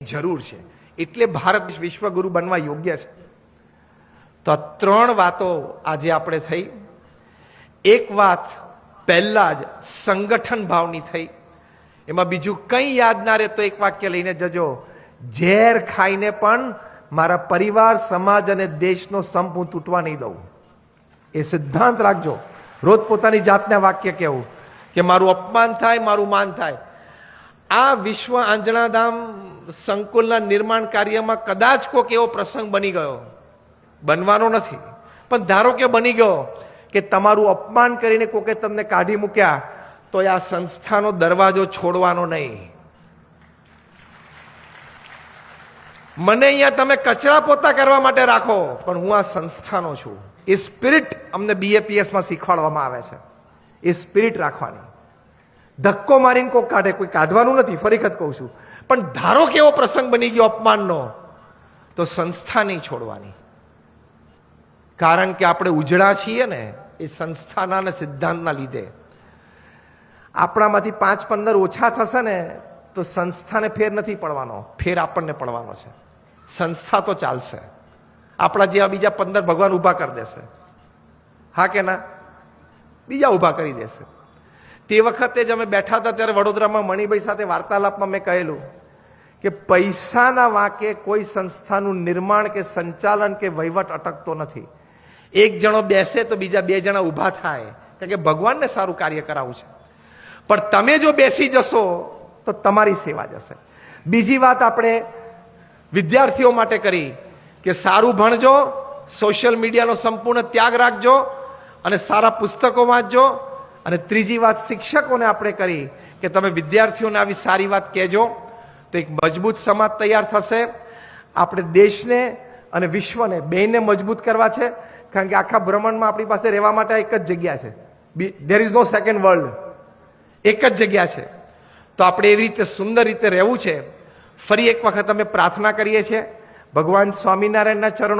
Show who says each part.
Speaker 1: જરૂર છે, એટલે ભારત વિશ્વગુરુ બનવા યોગ્ય છે. તો આ ત્રણ વાતો આજે આપણે થઈ. એક વાત પહેલા જ સંગઠન ભાવની થઈ, એમાં બીજું કંઈ યાદ ના રહે તો એક વાક્ય લઈને જજો, ઝેર ખાઈને પણ મારા પરિવાર, સમાજ અને દેશનો સંપ હું તૂટવા નહીં દઉં. એ સિદ્ધાંત રાખજો. રોજ પોતાની જાતને વાક્ય કહેવું કે મારું અપમાન થાય, મારું માન થાય. આ વિશ્વ આંજણાધામ સંકુલના નિર્માણ કાર્યમાં કદાચ કોઈક એવો પ્રસંગ બની ગયો, બનવાનો નથી, પણ ધારો કે બની ગયો કે તમારું અપમાન કરીને કોકે તમને કાઢી મૂક્યા, તો આ સંસ્થાનો દરવાજો છોડવાનો નહીં. મને અહીંયા તમે કચરા પોતા કરવા માટે રાખો, પણ હું આ સંસ્થાનો છું. એ સ્પિરિટ અમને BAPS માં શીખવાડવામાં આવે છે. એ સ્પિરિટ રાખવાની. ધક્કો મારીને કોઈ કાઢે, કોઈ કાઢવાનું નથી, ફરી વખત કહું છું. પણ ધારો કે એવો પ્રસંગ બની ગયો અપમાનનો, તો સંસ્થા નહીં છોડવાની. કારણ કે આપણે ઉજળા છીએ ને એ સંસ્થાના અને સિદ્ધાંતના લીધે. આપણામાંથી 5-15 ઓછા થશે ને તો સંસ્થાને ફેર નથી પડવાનો, ફેર આપણને પડવાનો છે. સંસ્થા તો ચાલશે, આપણા જેવા બીજા 15 ભગવાન ઊભા કરી દેશે. હા કે ના? બીજા ઊભા કરી દેશે. તે વખતે જ અમે બેઠા હતા ત્યારે વડોદરામાં મણિભાઈ સાથે વાર્તાલાપમાં મેં કહેલું કે પૈસાના વાંકે કોઈ સંસ્થાનું નિર્માણ કે સંચાલન કે વહીવટ અટકતો નથી. એક જણો બેસે તો બીજા 2 જણા ઊભા થાય, કારણ કે ભગવાનને સારું કાર્ય કરાવવું છે. પણ તમે જો બેસી જશો તો તમારી સેવા જશે. બીજી વાત આપણે વિદ્યાર્થીઓ માટે કરી કે સારું ભણજો, સોશિયલ મીડિયાનો સંપૂર્ણ ત્યાગ રાખજો અને સારા પુસ્તકો વાંચજો. અને ત્રીજી વાત શિક્ષકોને આપણે કરી કે તમે વિદ્યાર્થીઓને આવી સારી વાત કહેજો, તો એક મજબૂત સમાજ તૈયાર થશે. આપણે દેશને અને વિશ્વને બેને મજબૂત કરવા છે, કારણ કે આખા બ્રહ્માંડમાં આપણી પાસે રહેવા માટે એક જ જગ્યા છે. There is no second world. એક જ જગ્યા છે. તો આપણે એવી રીતે સુંદર રીતે રહેવું છે. ફરી એક વખત અમે પ્રાર્થના કરીએ છીએ ભગવાન સ્વામિનારાયણના ચરણો